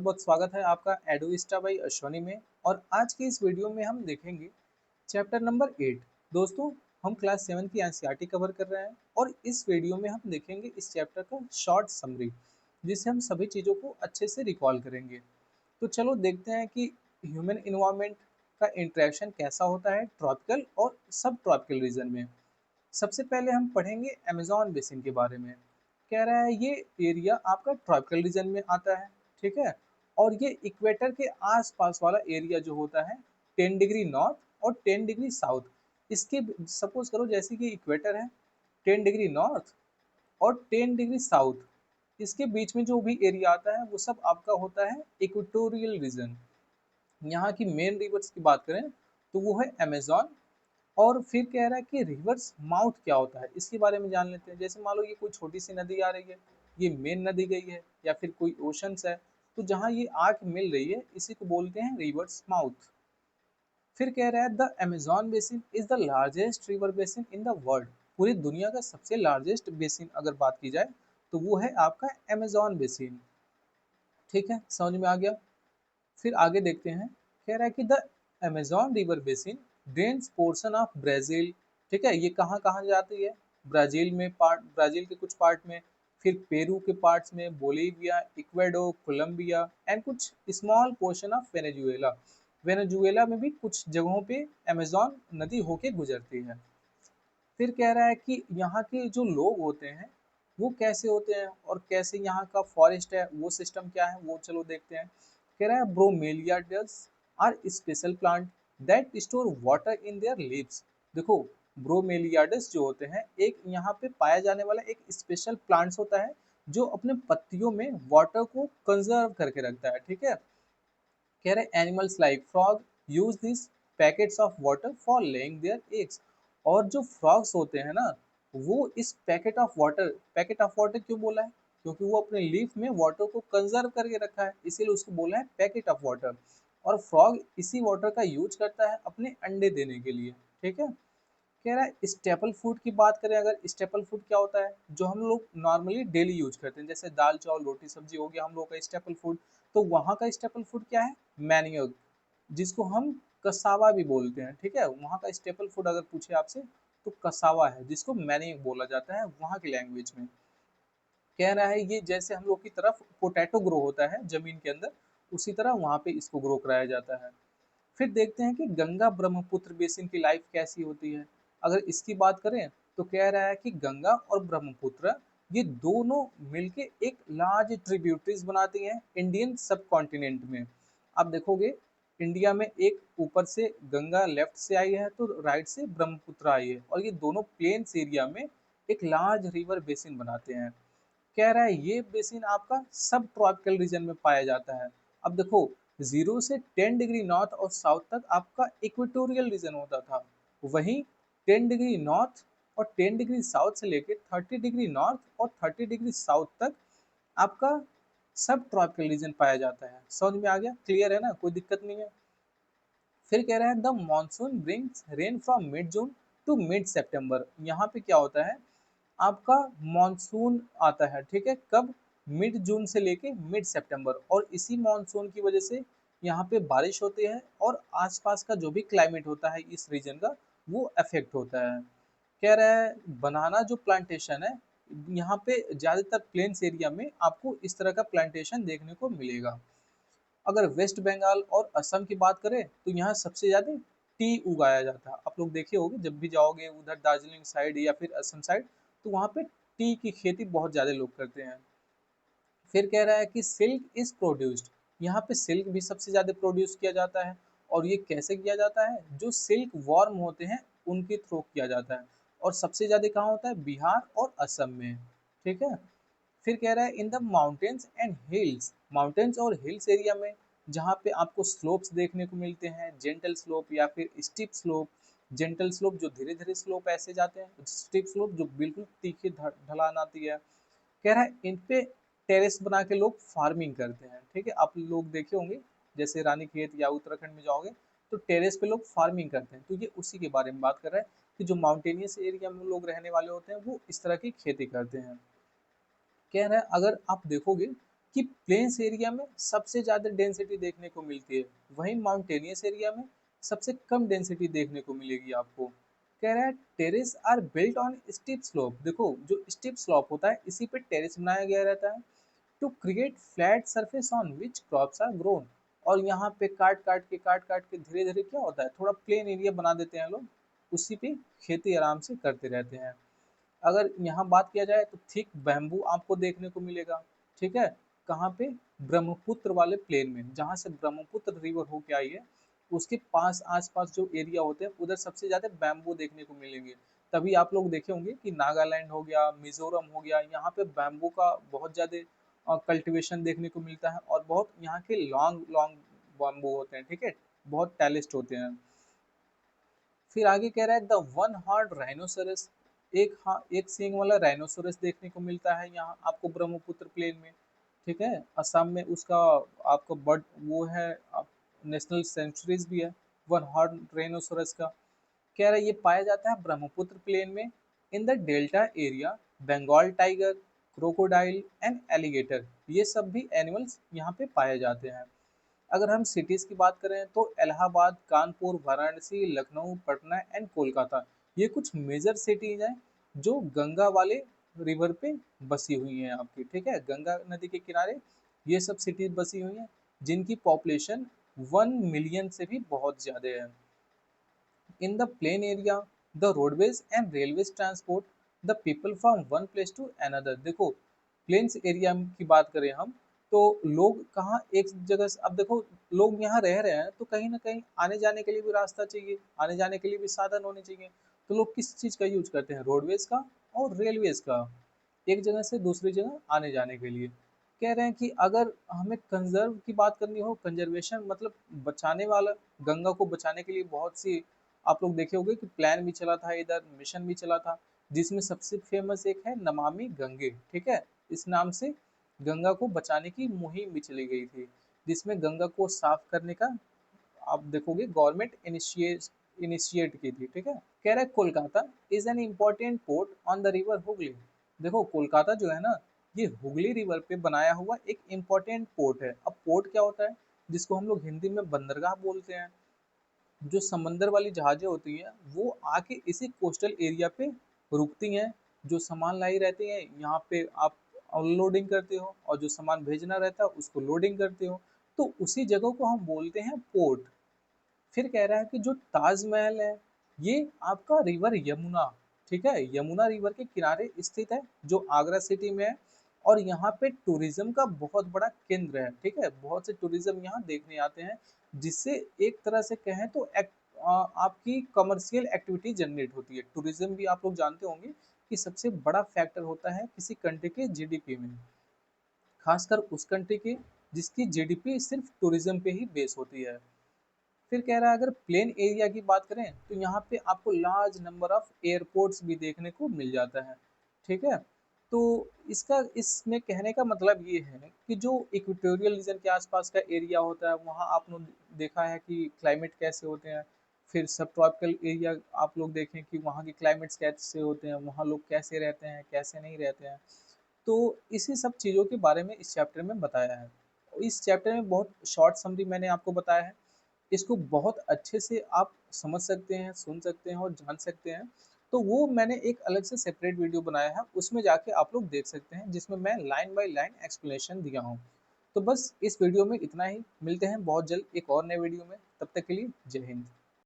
बहुत स्वागत है आपका एडुइस्टा बाई अश्वनी में। और आज की इस वीडियो में हम देखेंगे चैप्टर नंबर 8। दोस्तों, हम क्लास 7 की एनसीईआरटी कवर कर रहे हैं और इस वीडियो में हम देखेंगे इस चैप्टर का शॉर्ट समरी, जिससे हम सभी चीज़ों को अच्छे से रिकॉल करेंगे। तो चलो देखते हैं कि ह्यूमन इन्वायरमेंट का इंटरेक्शन कैसा होता है ट्रॉपिकल और सब ट्रॉपिकल रीजन में। सबसे पहले हम पढ़ेंगे अमेजोन बेसिन के बारे में। कह रहा है ये एरिया आपका ट्रॉपिकल रीजन में आता है, ठीक है। और ये इक्वेटर के आसपास वाला एरिया जो होता है 10 डिग्री नॉर्थ और 10 डिग्री साउथ, इसके सपोज करो जैसे कि इक्वेटर है 10 डिग्री नॉर्थ और 10 डिग्री साउथ, इसके बीच में जो भी एरिया आता है वो सब आपका होता है इक्वेटोरियल रीजन। यहाँ की मेन रिवर्स की बात करें तो वो है अमेजोन। और फिर कह रहा है कि रिवर्स माउथ क्या होता है, इसके बारे में जान लेते हैं। जैसे मान लो ये कोई छोटी सी नदी आ रही है, ये मेन नदी गई है या फिर कोई ओशंस है, तो जहाँ ये आके मिल रही है इसी को बोलते हैं रिवर्स माउथ। फिर कह रहा है the Amazon basin is the largest river basin in the world. पूरी दुनिया का सबसे लार्जेस्ट बेसिन अगर बात की जाए तो वो है आपका अमेजोन बेसिन। ठीक है, समझ में आ गया। फिर आगे देखते हैं। कह रहा है कि the Amazon river basin drains portion of Brazil. ठीक है, ये कहाँ कहाँ जाती है? ब्राजील में पार्ट, ब्राजील के कुछ पार्ट में, फिर पेरू के पार्ट्स में, बोलीविया, इक्वेडोर, कोलंबिया एंड कुछ small portion of Venezuela. Venezuela में भी कुछ जगहों पे अमेजोन नदी होके गुजरती है। फिर कह रहा है कि यहाँ के जो लोग होते हैं वो कैसे होते हैं और कैसे यहाँ का फॉरेस्ट है वो सिस्टम क्या है वो चलो देखते हैं। कह रहा है bromeliads are special plant that store water in their leaves. देखो, ब्रोमेलियाडस जो होते हैं एक यहाँ पे पाया जाने वाला एक स्पेशल प्लांट्स होता है जो अपने पत्तियों में वाटर को कंजर्व करके रखता है। ठीक है, कह रहे animals like frog use this packets of water for laying their eggs. और जो फ्रॉग्स होते हैं ना, वो इस पैकेट ऑफ वाटर क्यों बोला है? क्योंकि वो अपने लीफ में वाटर को कंजर्व करके रखा है, इसीलिए उसको बोला है पैकेट ऑफ वाटर। और फ्रॉग इसी वाटर का यूज करता है अपने अंडे देने के लिए। ठीक है, कह रहा है स्टेपल फूड की बात करें, अगर स्टेपल फूड क्या होता है जो हम लोग नॉर्मली डेली यूज करते हैं, जैसे दाल चावल रोटी सब्जी हो गया हम लोग का स्टेपल फूड। तो वहाँ का स्टेपल फूड क्या है? मैनियोक, जिसको हम कसावा भी बोलते हैं। ठीक है, वहाँ का स्टेपल फूड अगर पूछे आपसे तो कसावा है, जिसको मैनियोक बोला जाता है वहाँ की लैंग्वेज में। कह रहा है ये जैसे हम लोग की तरफ पोटैटो ग्रो होता है जमीन के अंदर, उसी तरह वहाँ पे इसको ग्रो कराया जाता है। फिर देखते हैं कि गंगा ब्रह्मपुत्र बेसिन की लाइफ कैसी होती है। अगर इसकी बात करें तो कह रहा है कि गंगा और ब्रह्मपुत्र ये दोनों मिलके एक लार्ज ट्रिब्यूटरीज बनाती हैं इंडियन सब कॉन्टिनेंट में। आप देखोगे इंडिया में एक ऊपर से गंगा लेफ्ट से आई है तो राइट से ब्रह्मपुत्र आई है, और ये दोनों प्लेन्स एरिया में एक लार्ज रिवर बेसिन बनाते हैं। कह रहा है ये बेसिन आपका सब ट्रॉपिकल रीजन में पाया जाता है। अब देखो, 0 से 10 डिग्री नॉर्थ और साउथ तक आपका इक्वेटोरियल रीजन होता था, वहीं 10 डिग्री नॉर्थ और 10 डिग्री साउथ से लेकर 30 डिग्री नॉर्थ और 30 डिग्री साउथ तक आपका सब ट्रॉपिकल रीजन पाया जाता है। समझ में आ गया? क्लियर है ना, कोई दिक्कत नहीं है। फिर कह रहा है the monsoon brings rain from mid June to mid September. यहाँ पे क्या होता है, आपका मॉनसून आता है, ठीक है, कब? मिड जून से लेके मिड सितंबर, और इसी मॉनसून की वजह से यहाँ पे बारिश होती है और आसपास का जो भी क्लाइमेट होता है इस रीजन का वो अफेक्ट होता है। कह रहा है बनाना जो प्लांटेशन है, यहाँ पे ज़्यादातर प्लेन्स एरिया में आपको इस तरह का प्लांटेशन देखने को मिलेगा। अगर वेस्ट बंगाल और असम की बात करें तो यहाँ सबसे ज़्यादा टी उगाया जाता है। आप लोग देखे होंगे जब भी जाओगे उधर दार्जिलिंग साइड या फिर असम साइड, तो वहाँ पे टी की खेती बहुत ज़्यादा लोग करते हैं। फिर कह रहा है कि सिल्क इज प्रोड्यूस्ड, यहाँ पे सिल्क भी सबसे ज़्यादा प्रोड्यूस किया जाता है। और ये कैसे किया जाता है? जो सिल्क वॉर्म होते हैं उनके थ्रू किया जाता है, और सबसे ज़्यादा कहाँ होता है? बिहार और असम में। ठीक है, फिर कह रहा है in the mountains and hills, mountains और हिल्स एरिया में जहाँ पे आपको स्लोप्स देखने को मिलते हैं, जेंटल स्लोप या फिर स्टीप स्लोप। जेंटल स्लोप जो धीरे धीरे स्लोप ऐसे जाते हैं, स्टीप स्लोप जो बिल्कुल तीखी ढलान आती है। कह रहा है इन पे टेरेस बना के लोग फार्मिंग करते हैं। ठीक है, आप लोग देखे होंगे जैसे रानीखेत या उत्तराखंड में जाओगे तो टेरेस पे लोग फार्मिंग करते हैं, तो ये उसी के बारे में बात कर रहा है कि जो माउंटेनियस एरिया में लोग रहने वाले होते हैं वो इस तरह की खेती करते हैं। कह रहा है अगर आप देखोगे कि प्लेन्स एरिया में सबसे ज़्यादा डेंसिटी देखने को मिलती है, वहीं माउंटेनियस एरिया में सबसे कम डेंसिटी देखने को मिलेगी आपको। कह रहा है terrace are built on steep slope. देखो जो स्टीप स्लोप होता है इसी पे टेरेस बनाया गया रहता है to create flat surface on which crops are grown. और यहाँ पे काट काट के धीरे धीरे क्या होता है, थोड़ा प्लेन एरिया बना देते हैं लोग, उसी पे खेती आराम से करते रहते हैं। अगर यहाँ बात किया जाए तो थिक बैम्बू आपको देखने को मिलेगा। ठीक है, कहाँ पे? ब्रह्मपुत्र वाले प्लेन में, जहाँ से ब्रह्मपुत्र रिवर होके आई है उसके पास आसपास जो एरिया होते हैं उधर सबसे ज्यादा बैम्बू देखने को मिलेंगे। तभी आप लोग देखे होंगे कि नागालैंड हो गया, मिजोरम हो गया, यहाँ पे बैम्बू का बहुत ज्यादा कल्टीवेशन देखने को मिलता है और बहुत यहाँ के लॉन्ग लॉन्ग बैम्बू होते हैं। ठीक है, बहुत टैलेस्ट होते हैं। फिर आगे कह रहा है द वन हॉर्न राइनोसरस। एक सींग वाला राइनोसरस देखने को मिलता है यहाँ आपको ब्रह्मपुत्र प्लेन में। ठीक है, असम में उसका आपको बर्ड वो है, नेशनल सेंचुरीज भी है वन हॉर्न राइनोसरस का। कह रहा है ये पाया जाता है ब्रह्मपुत्र प्लेन में in the delta area. Bengal tiger, crocodile and alligator, ये सब भी एनिमल्स यहाँ पे पाए जाते हैं। अगर हम सिटीज़ की बात करें तो इलाहाबाद, कानपुर, वाराणसी, लखनऊ, पटना एंड कोलकाता, ये कुछ मेजर सिटीज हैं जो गंगा वाले रिवर पे बसी हुई हैं आपकी। ठीक है, गंगा नदी के किनारे ये सब सिटीज बसी हुई हैं जिनकी पॉपुलेशन 1 मिलियन से भी बहुत ज़्यादा है। In the plain area, the roadways and railways transport the people from one place to another। देखो प्लेन्स एरिया की बात करें हम तो लोग कहाँ एक जगह से, अब देखो लोग यहाँ रह रहे हैं तो कहीं ना कहीं आने जाने के लिए भी रास्ता चाहिए, आने जाने के लिए भी साधन होने चाहिए। तो लोग किस चीज़ का यूज करते हैं? रोडवेज का और रेलवेज का, एक जगह से दूसरी जगह आने जाने के लिए। कह रहे हैं कि अगर हमें कंजर्व की बात करनी हो, कंजर्वेशन मतलब बचाने वाला, गंगा को बचाने के लिए बहुत सी आप लोग देखे होंगे कि प्लान भी चला था, इधर मिशन भी चला था, जिसमें सबसे फेमस एक है नमामि गंगे। ठीक है, इस नाम से गंगा को बचाने की मुहिम भी चली गई थी, जिसमें गंगा को साफ करने का आप देखोगे गवर्नमेंट इनिशिएट की थी। ठीक है, कह रहा है Kolkata is an important port on the river Hooghly. देखो कोलकाता जो है ना, ये हुगली रिवर पे बनाया हुआ एक इम्पोर्टेंट पोर्ट है। अब पोर्ट क्या होता है, जिसको हम लोग हिंदी में बंदरगाह बोलते हैं। जो समंदर वाली जहाजें होती हैं वो आके इसी कोस्टल एरिया पे रुकती हैं। जो सामान लाई रहती हैं यहाँ पे आप अनलोडिंग करते हो, और जो सामान भेजना रहता है उसको लोडिंग करते हो। तो उसी जगह को हम बोलते हैं पोर्ट। फिर कह रहा है कि जो ताजमहल है ये आपका रिवर यमुना, ठीक है, यमुना रिवर के किनारे स्थित है जो आगरा सिटी में है। और यहाँ पे टूरिज्म का बहुत बड़ा केंद्र है। ठीक है, बहुत से टूरिज्म यहाँ देखने आते हैं, जिससे एक तरह से कहें तो आपकी कमर्शियल एक्टिविटी जनरेट होती है। टूरिज्म भी आप लोग जानते होंगे कि सबसे बड़ा फैक्टर होता है किसी कंट्री के जीडीपी में, खासकर उस कंट्री के जिसकी जीडीपी सिर्फ टूरिज्म पे ही बेस होती है। फिर कह रहा है अगर प्लेन एरिया की बात करें तो यहाँ पे आपको लार्ज नंबर ऑफ एयरपोर्ट्स भी देखने को मिल जाता है। ठीक है, तो इसका इसमें कहने का मतलब ये है कि जो इक्वेटोरियल रीजन के आसपास का एरिया होता है वहाँ आपने देखा है कि क्लाइमेट कैसे होते हैं। फिर सब ट्रॉपिकल एरिया आप लोग देखें कि वहाँ के क्लाइमेट्स कैसे होते हैं, वहाँ लोग कैसे रहते हैं कैसे नहीं रहते हैं। तो इसी सब चीज़ों के बारे में इस चैप्टर में बताया है। इस चैप्टर में बहुत शॉर्ट समरी मैंने आपको बताया है, इसको बहुत अच्छे से आप समझ सकते हैं, सुन सकते हैं और जान सकते हैं। तो वो मैंने एक अलग से सेपरेट वीडियो बनाया है, उसमें जाके आप लोग देख सकते हैं, जिसमें मैं लाइन बाय लाइन एक्सप्लेनेशन दिया हूँ। तो बस इस वीडियो में इतना ही, मिलते हैं बहुत जल्द एक और नए वीडियो में, तब तक के लिए जय हिंद।